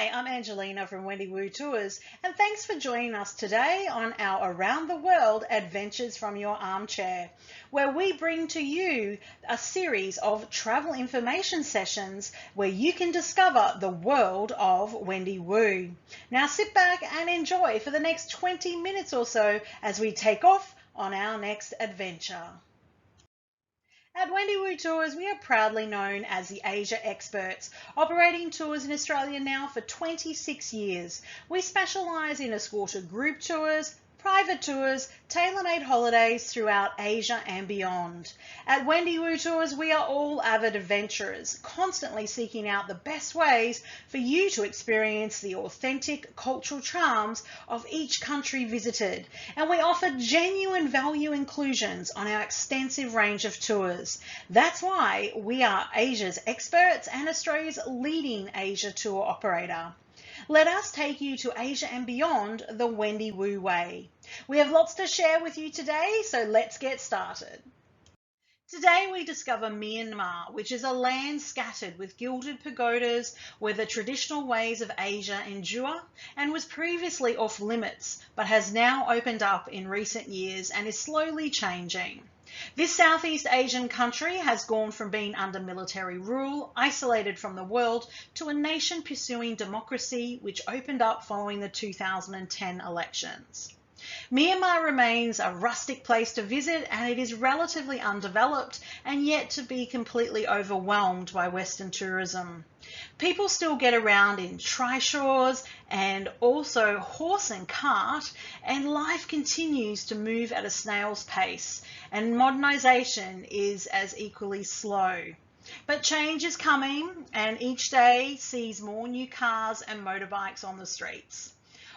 Hi, I'm Angelina from Wendy Wu Tours, and thanks for joining us today on our Around the World Adventures from Your Armchair, where we bring to you a series of travel information sessions where you can discover the world of Wendy Wu. Now sit back and enjoy for the next 20 minutes or so as we take off on our next adventure. At Wendy Wu Tours, we are proudly known as the Asia experts, operating tours in Australia now for 26 years. We specialise in escorted group tours, private tours, tailor-made holidays throughout Asia and beyond. At Wendy Wu Tours, we are all avid adventurers, constantly seeking out the best ways for you to experience the authentic cultural charms of each country visited. And we offer genuine value inclusions on our extensive range of tours. That's why we are Asia's experts and Australia's leading Asia tour operator. Let us take you to Asia and beyond the Wendy Wu way. We have lots to share with you today, so let's get started. Today we discover Myanmar, which is a land scattered with gilded pagodas where the traditional ways of Asia endure and was previously off limits, but has now opened up in recent years and is slowly changing. This Southeast Asian country has gone from being under military rule, isolated from the world, to a nation pursuing democracy, which opened up following the 2010 elections. Myanmar remains a rustic place to visit, and it is relatively undeveloped and yet to be completely overwhelmed by Western tourism. People still get around in trishaws and also horse and cart, and life continues to move at a snail's pace, and modernisation is as equally slow. But change is coming, and each day sees more new cars and motorbikes on the streets.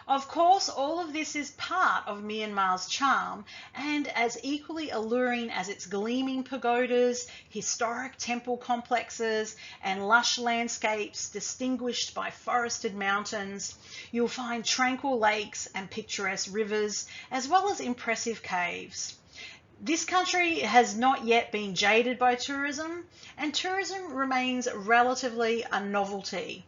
Of course, all of this is part of Myanmar's charm, and as equally alluring as its gleaming pagodas, historic temple complexes, and lush landscapes distinguished by forested mountains, you'll find tranquil lakes and picturesque rivers, as well as impressive caves. This country has not yet been jaded by tourism, and tourism remains relatively a novelty.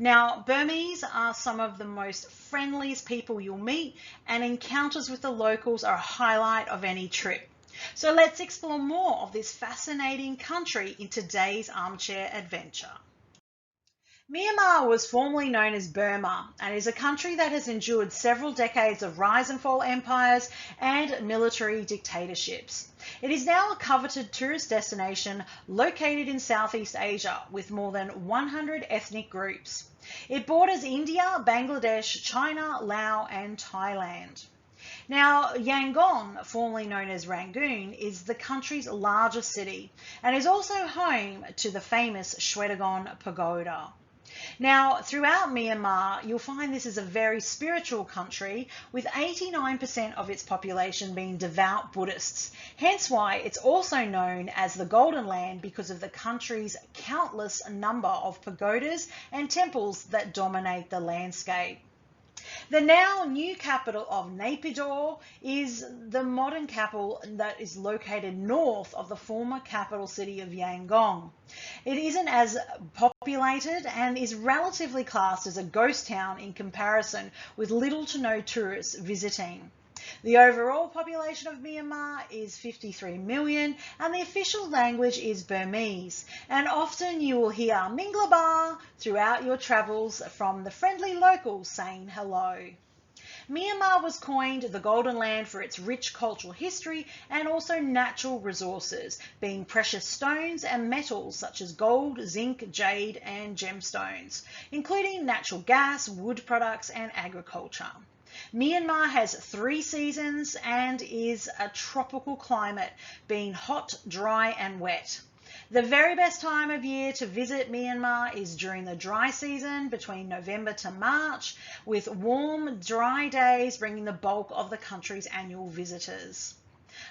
Now, Burmese are some of the most friendliest people you'll meet, and encounters with the locals are a highlight of any trip. So let's explore more of this fascinating country in today's armchair adventure. Myanmar was formerly known as Burma and is a country that has endured several decades of rise and fall empires and military dictatorships. It is now a coveted tourist destination located in Southeast Asia with more than 100 ethnic groups. It borders India, Bangladesh, China, Laos and Thailand. Now, Yangon, formerly known as Rangoon, is the country's largest city and is also home to the famous SHWEDAGON pagoda. Now, throughout Myanmar, you'll find this is a very spiritual country, with 89% of its population being devout Buddhists, hence why it's also known as the Golden Land because of the country's countless number of pagodas and temples that dominate the landscape. The now new capital of Naypyidaw is the modern capital that is located north of the former capital city of Yangon. It isn't as populated and is relatively classed as a ghost town in comparison, with little to no tourists visiting. The overall population of Myanmar is 53 million and the official language is Burmese, and often you will hear Minglaba throughout your travels from the friendly locals saying hello. Myanmar was coined the Golden Land for its rich cultural history and also natural resources, being precious stones and metals such as gold, zinc, jade and gemstones, including natural gas, wood products and agriculture. Myanmar has 3 seasons and is a tropical climate, being hot, dry and wet. The very best time of year to visit Myanmar is during the dry season between November to March, with warm, dry days bringing the bulk of the country's annual visitors.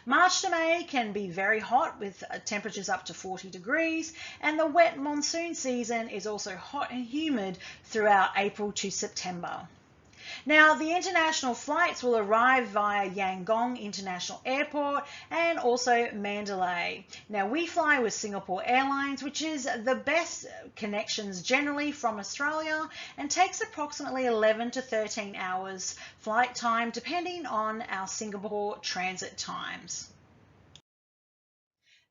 March to May can be very hot with temperatures up to 40 degrees, and the wet monsoon season is also hot and humid throughout April to September. Now, the international flights will arrive via Yangon International Airport and also Mandalay. Now, we fly with Singapore Airlines, which is the best connections generally from Australia, and takes approximately 11 to 13 hours flight time depending on our Singapore transit times.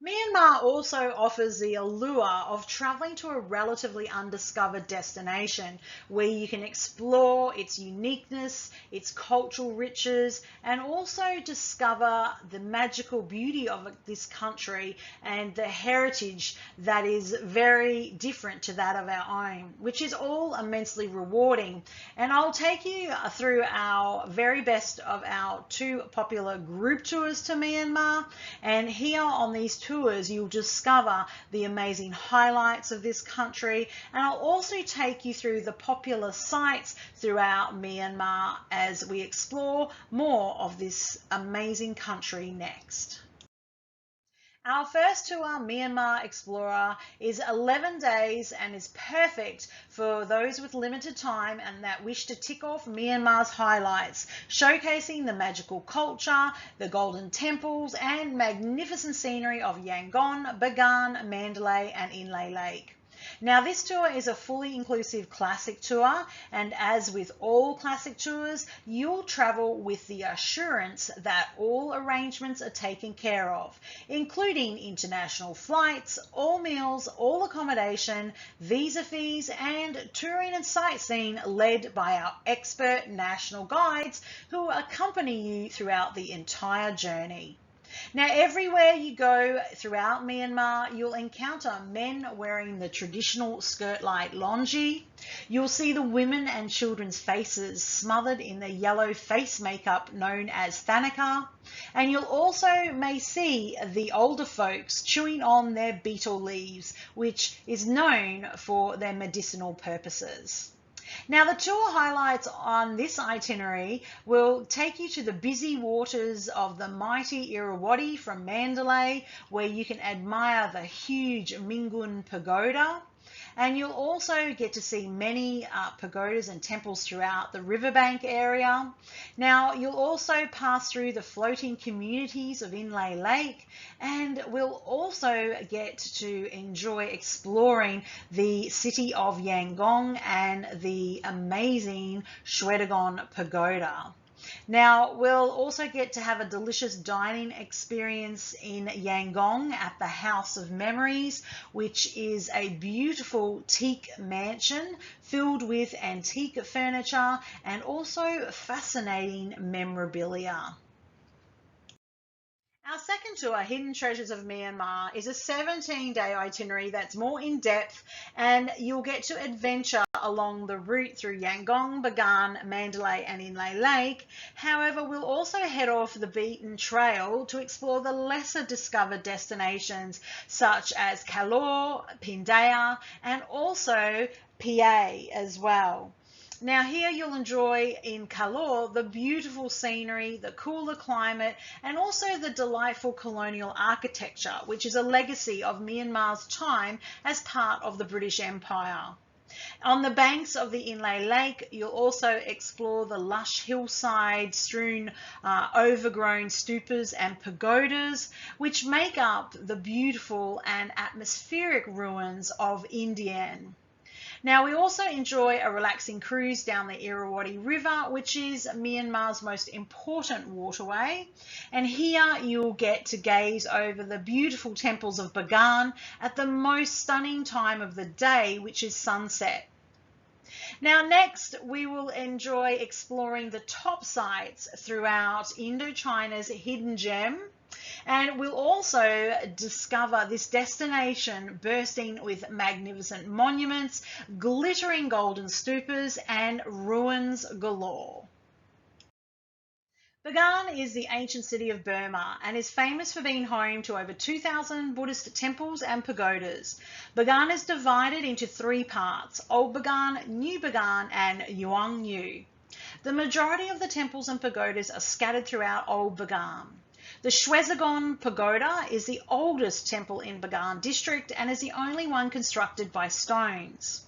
Myanmar also offers the allure of travelling to a relatively undiscovered destination where you can explore its uniqueness, its cultural riches, and also discover the magical beauty of this country and the heritage that is very different to that of our own, which is all immensely rewarding. And I'll take you through our very best of our 2 popular group tours to Myanmar, and here on these tours you'll discover the amazing highlights of this country, and I'll also take you through the popular sites throughout Myanmar as we explore more of this amazing country next. Our first tour, Myanmar Explorer, is 11 days and is perfect for those with limited time and that wish to tick off Myanmar's highlights, showcasing the magical culture, the golden temples and magnificent scenery of Yangon, BAGAN, Mandalay and INLE Lake. Now, this tour is a fully inclusive classic tour, and as with all classic tours, you'll travel with the assurance that all arrangements are taken care of, including international flights, all meals, all accommodation, visa fees, and touring and sightseeing led by our expert national guides who accompany you throughout the entire journey. Now, everywhere you go throughout Myanmar, you'll encounter men wearing the traditional skirt-like longi. You'll see the women and children's faces smothered in the yellow face makeup known as thanaka. And you'll also may see the older folks chewing on their betel leaves, which is known for their medicinal purposes. Now, the tour highlights on this itinerary will take you to the busy waters of the mighty Irrawaddy from Mandalay, where you can admire the huge MINGUN pagoda. And you'll also get to see many pagodas and temples throughout the riverbank area. Now, you'll also pass through the floating communities of INLE Lake, and we'll also get to enjoy exploring the city of Yangon and the amazing SHWEDAGON pagoda. Now, we'll also get to have a delicious dining experience in Yangon at the House of Memories, which is a beautiful teak mansion filled with antique furniture and also fascinating memorabilia. Our second tour, Hidden Treasures of Myanmar, is a 17-day itinerary that's more in-depth, and you'll get to adventure along the route through Yangon, BAGAN, Mandalay and INLE Lake. However, we'll also head off the beaten trail to explore the lesser discovered destinations such as Kalor, Pindaya and also PA as well. Now, here you'll enjoy in Kalor the beautiful scenery, the cooler climate, and also the delightful colonial architecture, which is a legacy of Myanmar's time as part of the British Empire. On the banks of the INLE Lake, you'll also explore the lush hillside strewn overgrown stupas and pagodas, which make up the beautiful and atmospheric ruins of Indian. Now, we also enjoy a relaxing cruise down the Irrawaddy River, which is Myanmar's most important waterway. And here you'll get to gaze over the beautiful temples of BAGAN at the most stunning time of the day, which is sunset. Now, next we will enjoy exploring the top sites throughout Indochina's hidden gem. And we'll also discover this destination bursting with magnificent monuments, glittering golden stupas and ruins galore. BAGAN is the ancient city of Burma and is famous for being home to over 2,000 Buddhist temples and pagodas. BAGAN is divided into 3 parts, Old BAGAN, New BAGAN and Yuanyu. The majority of the temples and pagodas are scattered throughout Old BAGAN. The SHWEDAGON pagoda is the oldest temple in BAGAN district and is the only one constructed by stones.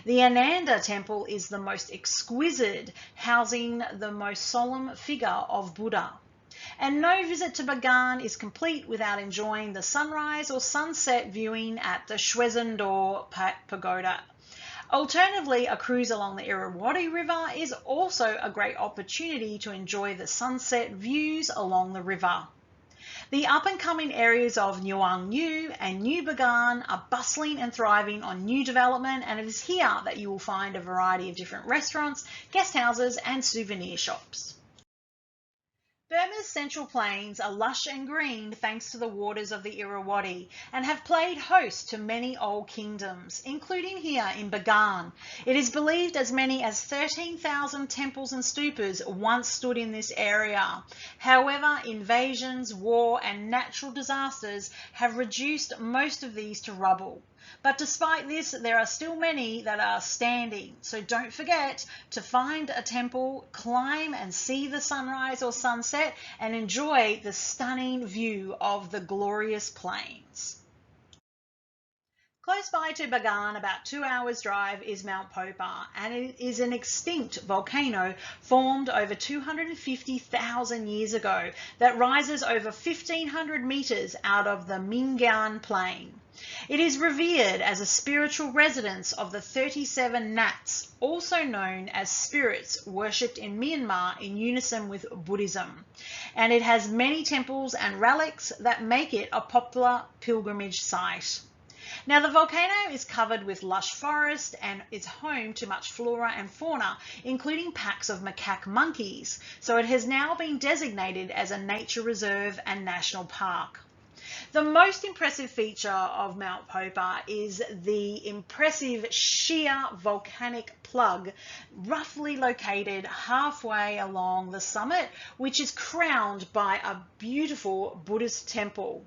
The Ananda temple is the most exquisite, housing the most solemn figure of Buddha. And no visit to BAGAN is complete without enjoying the sunrise or sunset viewing at the SHWEDAGON Pagoda. Alternatively, a cruise along the Irrawaddy River is also a great opportunity to enjoy the sunset views along the river. The up-and-coming areas of Nguyen U and New BAGAN are bustling and thriving on new development, and it is here that you will find a variety of different restaurants, guest houses and souvenir shops. Burma's Central Plains are lush and green thanks to the waters of the Irrawaddy and have played host to many old kingdoms, including here in BAGAN. It is believed as many as 13,000 temples and stupas once stood in this area. However, invasions, war and natural disasters have reduced most of these to rubble. But despite this, there are still many that are standing. So don't forget to find a temple, climb and see the sunrise or sunset, and enjoy the stunning view of the glorious plains. Close by to BAGAN, about 2 hours drive, is Mount Popa, and it is an extinct volcano formed over 250,000 years ago that rises over 1,500 meters out of the MINGUN plain. It is revered as a spiritual residence of the 37 Nats, also known as spirits worshipped in Myanmar in unison with Buddhism, and it has many temples and relics that make it a popular pilgrimage site. Now, the volcano is covered with lush forest and is home to much flora and fauna, including packs of macaque monkeys, so it has now been designated as a nature reserve and national park. The most impressive feature of Mount Popa is the impressive sheer volcanic plug roughly located halfway along the summit, which is crowned by a beautiful Buddhist temple.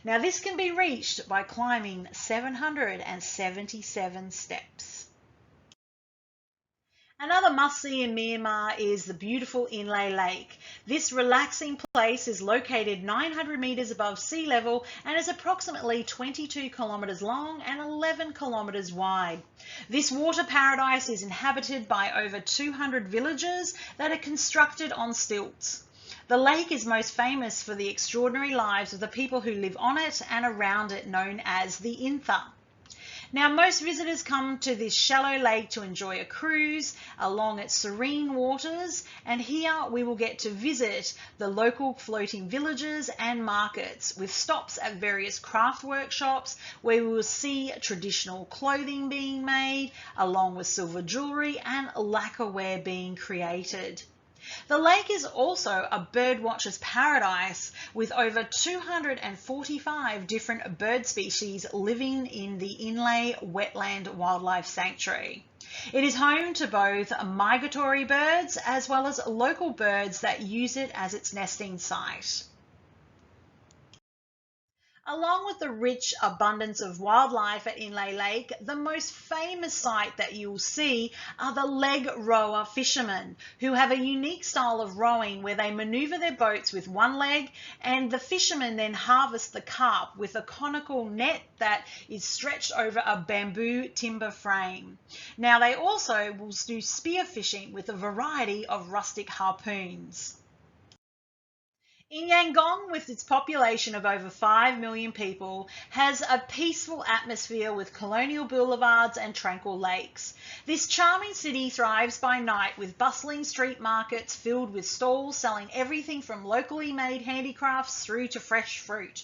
Now, this can be reached by climbing 777 steps. Another must-see in Myanmar is the beautiful INLE Lake. This relaxing place is located 900 metres above sea level and is approximately 22 kilometres long and 11 kilometres wide. This water paradise is inhabited by over 200 villages that are constructed on stilts. The lake is most famous for the extraordinary lives of the people who live on it and around it, known as the INTHA. Now, most visitors come to this shallow lake to enjoy a cruise along its serene waters, and here we will get to visit the local floating villages and markets with stops at various craft workshops where we will see traditional clothing being made along with silver jewellery and lacquerware being created. The lake is also a birdwatcher's paradise with over 245 different bird species living in the INLE Wetland Wildlife Sanctuary. It is home to both migratory birds as well as local birds that use it as its nesting site. Along with the rich abundance of wildlife at INLE Lake, the most famous sight that you'll see are the leg rower fishermen, who have a unique style of rowing where they maneuver their boats with one leg, and the fishermen then harvest the carp with a conical net that is stretched over a bamboo timber frame. Now, they also will do spear fishing with a variety of rustic harpoons. In Yangon, with its population of over 5 million people, has a peaceful atmosphere with colonial boulevards and tranquil lakes. This charming city thrives by night with bustling street markets filled with stalls selling everything from locally made handicrafts through to fresh fruit.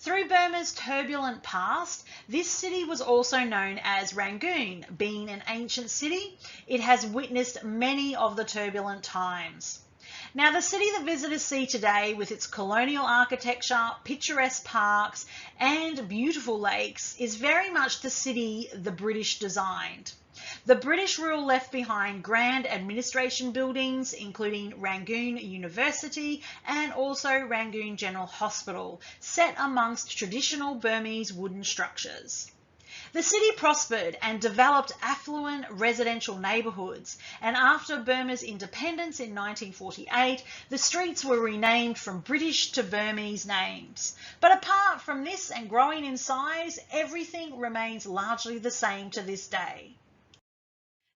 Through Burma's turbulent past, this city was also known as Rangoon. Being an ancient city, it has witnessed many of the turbulent times. Now, the city that visitors see today with its colonial architecture, picturesque parks and beautiful lakes is very much the city the British designed. The British rule left behind grand administration buildings, including Rangoon University and also Rangoon General Hospital, set amongst traditional Burmese wooden structures. The city prospered and developed affluent residential neighbourhoods, and after Burma's independence in 1948, the streets were renamed from British to Burmese names. But apart from this and growing in size, everything remains largely the same to this day.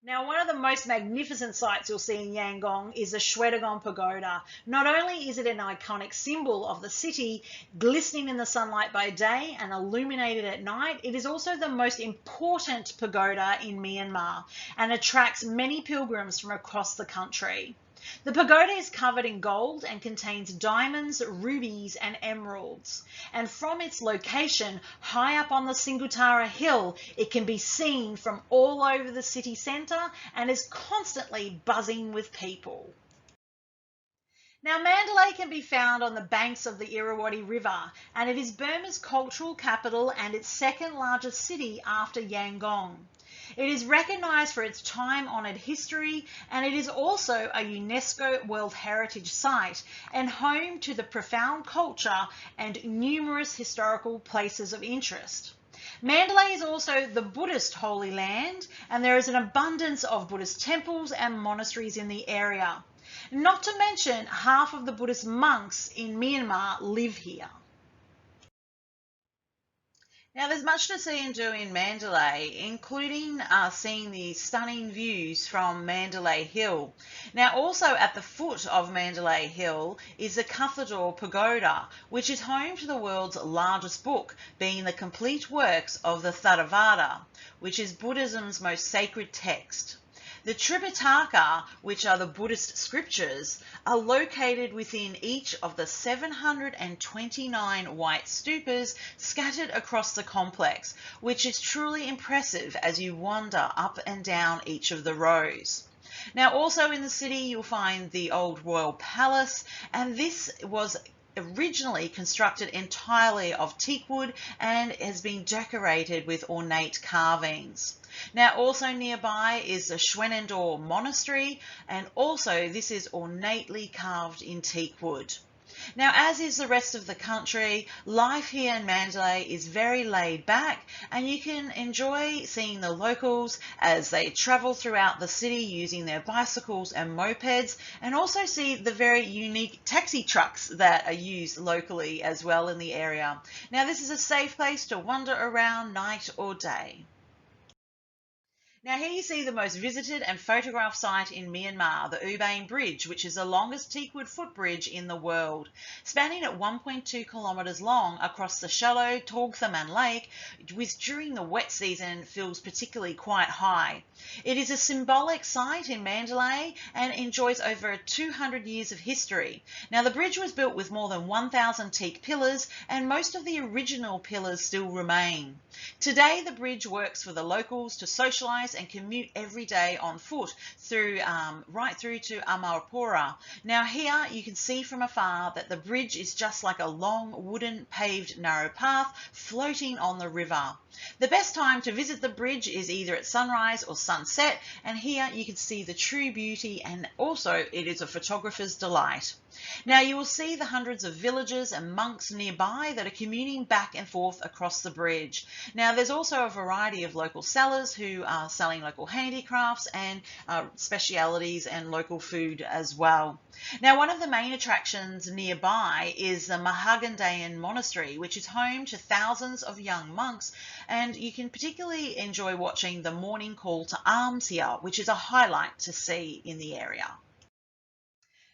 Now, one of the most magnificent sights you'll see in Yangon is the SHWEDAGON Pagoda. Not only is it an iconic symbol of the city, glistening in the sunlight by day and illuminated at night, it is also the most important pagoda in Myanmar and attracts many pilgrims from across the country. The pagoda is covered in gold and contains diamonds, rubies and emeralds. And from its location high up on the Singutara hill, it can be seen from all over the city centre and is constantly buzzing with people. Now, Mandalay can be found on the banks of the Irrawaddy River, and it is Burma's cultural capital and its second largest city after Yangon. It is recognised for its time-honoured history, and it is also a UNESCO World Heritage Site and home to the profound culture and numerous historical places of interest. Mandalay is also the Buddhist Holy Land, and there is an abundance of Buddhist temples and monasteries in the area. Not to mention, half of the Buddhist monks in Myanmar live here. Now, there's much to see and do in Mandalay, including seeing the stunning views from Mandalay Hill. Now, also at the foot of Mandalay Hill is the Cathedral Pagoda, which is home to the world's largest book, being the complete works of the Theravada, which is Buddhism's most sacred text. The Tripitaka, which are the Buddhist scriptures, are located within each of the 729 white stupas scattered across the complex, which is truly impressive as you wander up and down each of the rows. Now, also in the city, you'll find the old royal palace, and this was originally constructed entirely of teakwood and has been decorated with ornate carvings. Now, also nearby is the SHWEDAGON Monastery, and also this is ornately carved in teakwood. Now, as is the rest of the country, life here in Mandalay is very laid back, and you can enjoy seeing the locals as they travel throughout the city using their bicycles and mopeds, and also see the very unique taxi trucks that are used locally as well in the area. Now, this is a safe place to wander around night or day. Now, here you see the most visited and photographed site in Myanmar, the BEIN Bridge, which is the longest teakwood footbridge in the world. Spanning at 1.2 kilometres long across the shallow Togthaman Lake, which during the wet season feels particularly quite high. It is a symbolic site in Mandalay and enjoys over 200 years of history. Now, the bridge was built with more than 1,000 teak pillars, and most of the original pillars still remain. Today, the bridge works for the locals to socialise and commute every day on foot through right through to Armchair. Now, here you can see from afar that the bridge is just like a long wooden paved narrow path floating on the river. The best time to visit the bridge is either at sunrise or sunset, and here you can see the true beauty, and also it is a photographer's delight. Now, you will see the hundreds of villagers and monks nearby that are commuting back and forth across the bridge. Now, there's also a variety of local sellers who are selling local handicrafts and specialities and local food as well. Now, one of the main attractions nearby is the Mahagandayan Monastery, which is home to thousands of young monks, and you can particularly enjoy watching the morning call to arms here, which is a highlight to see in the area.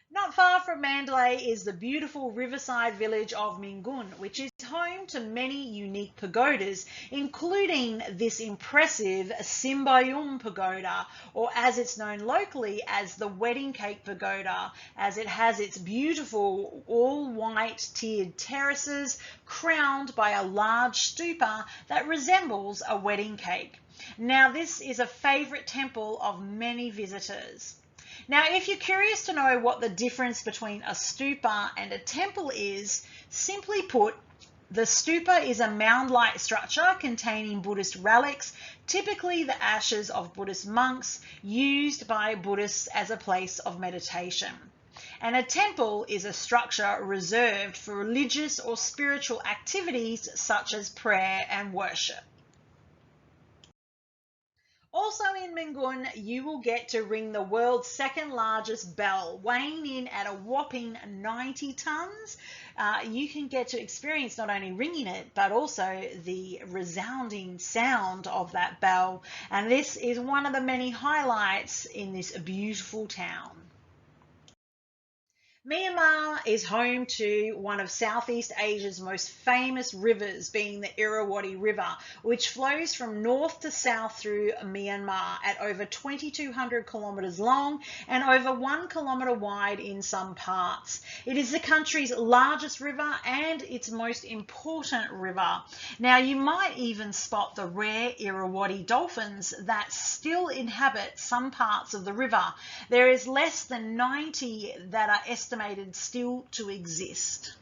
Not far from Mandalay is the beautiful riverside village of MINGUN, which is home to many unique pagodas, including this impressive Simbayum Pagoda, or as it's known locally as the Wedding Cake Pagoda, as it has its beautiful all-white tiered terraces crowned by a large stupa that resembles a wedding cake. Now, this is a favourite temple of many visitors. Now, if you're curious to know what the difference between a stupa and a temple is, simply put, the stupa is a mound-like structure containing Buddhist relics, typically the ashes of Buddhist monks, used by Buddhists as a place of meditation. And a temple is a structure reserved for religious or spiritual activities such as prayer and worship. Also in MINGUN, you will get to ring the world's second largest bell, weighing in at a whopping 90 tons. You can get to experience not only ringing it, but also the resounding sound of that bell. And this is one of the many highlights in this beautiful town. Myanmar is home to one of Southeast Asia's most famous rivers, being the Irrawaddy River, which flows from north to south through Myanmar at over 2,200 kilometres long and over 1 kilometre wide in some parts. It is the country's largest river and its most important river. Now, you might even spot the rare Irrawaddy dolphins that still inhabit some parts of the river. There is less than 90 that are estimated still to exist.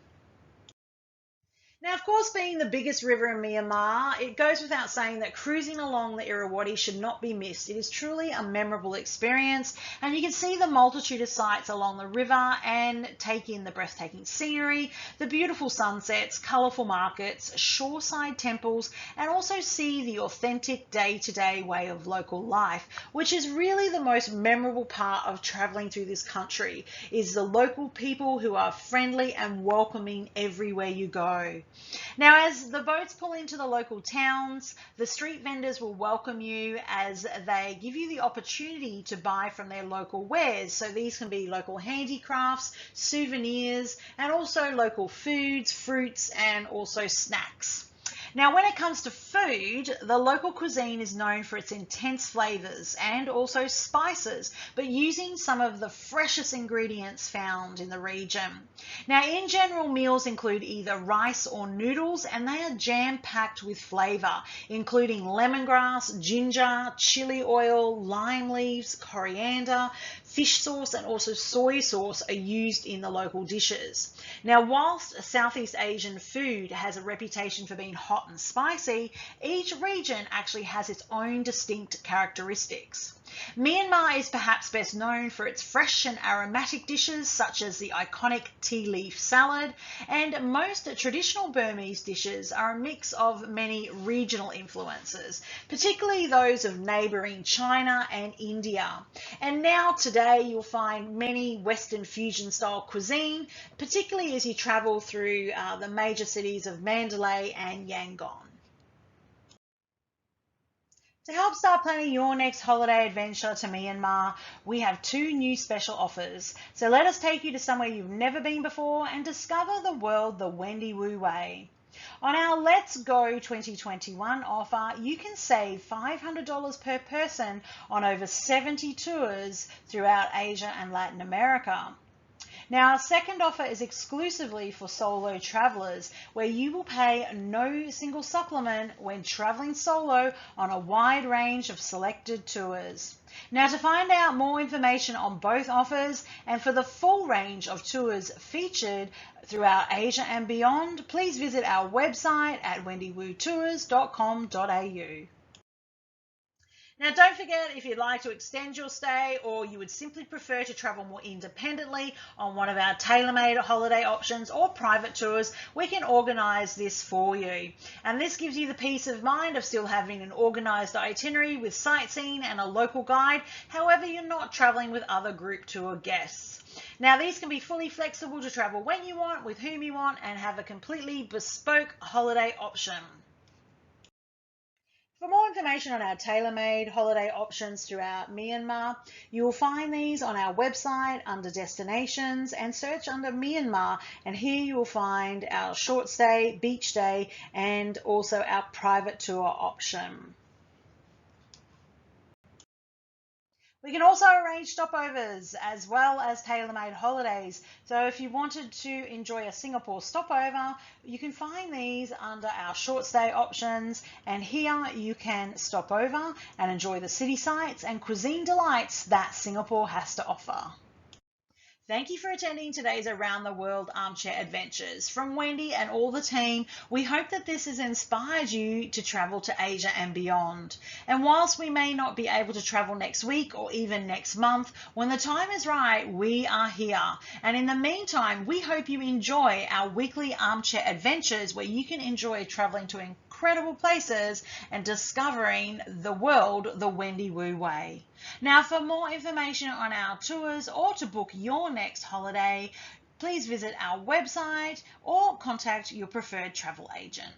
Now, of course, being the biggest river in Myanmar, it goes without saying that cruising along the Irrawaddy should not be missed. It is truly a memorable experience, and you can see the multitude of sights along the river and take in the breathtaking scenery, the beautiful sunsets, colourful markets, shoreside temples, and also see the authentic day-to-day way of local life, which is really the most memorable part of travelling through this country, is the local people who are friendly and welcoming everywhere you go. Now, as the boats pull into the local towns, the street vendors will welcome you as they give you the opportunity to buy from their local wares. So these can be local handicrafts, souvenirs, and also local foods, fruits, and also snacks. Now, when it comes to food, the local cuisine is known for its intense flavours and also spices, but using some of the freshest ingredients found in the region. Now, in general, meals include either rice or noodles, and they are jam-packed with flavour, including lemongrass, ginger, chili oil, lime leaves, coriander, fish sauce, and also soy sauce are used in the local dishes. Now, whilst Southeast Asian food has a reputation for being hot and spicy, each region actually has its own distinct characteristics. Myanmar is perhaps best known for its fresh and aromatic dishes such as the iconic tea leaf salad, and most traditional Burmese dishes are a mix of many regional influences, particularly those of neighbouring China and India. And now today you'll find many Western fusion style cuisine, particularly as you travel through the major cities of Mandalay and Yangon. To help start planning your next holiday adventure to Myanmar, we have 2 new special offers. So let us take you to somewhere you've never been before and discover the world the Wendy Wu way. On our Let's Go 2021 offer, you can save $500 per person on over 70 tours throughout Asia and Latin America. Now, our second offer is exclusively for solo travellers, where you will pay no single supplement when travelling solo on a wide range of selected tours. Now, to find out more information on both offers and for the full range of tours featured throughout Asia and beyond, please visit our website at wendywotours.com.au. Now, don't forget, if you'd like to extend your stay or you would simply prefer to travel more independently on one of our tailor-made holiday options or private tours, we can organise this for you. And this gives you the peace of mind of still having an organised itinerary with sightseeing and a local guide, however you're not travelling with other group tour guests. Now, these can be fully flexible to travel when you want, with whom you want, and have a completely bespoke holiday option. For more information on our tailor-made holiday options throughout Myanmar, you will find these on our website under Destinations and search under Myanmar, and here you will find our short stay, beach day, and also our private tour option. We can also arrange stopovers as well as tailor-made holidays. So if you wanted to enjoy a Singapore stopover, you can find these under our short stay options, and here you can stop over and enjoy the city sights and cuisine delights that Singapore has to offer. Thank you for attending today's Around the World Armchair Adventures. From Wendy and all the team, we hope that this has inspired you to travel to Asia and beyond. And whilst we may not be able to travel next week or even next month, when the time is right, we are here. And in the meantime, we hope you enjoy our weekly armchair adventures where you can enjoy traveling to incredible places and discovering the world the Wendy Wu way. Now, for more information on our tours or to book your next holiday, please visit our website or contact your preferred travel agent.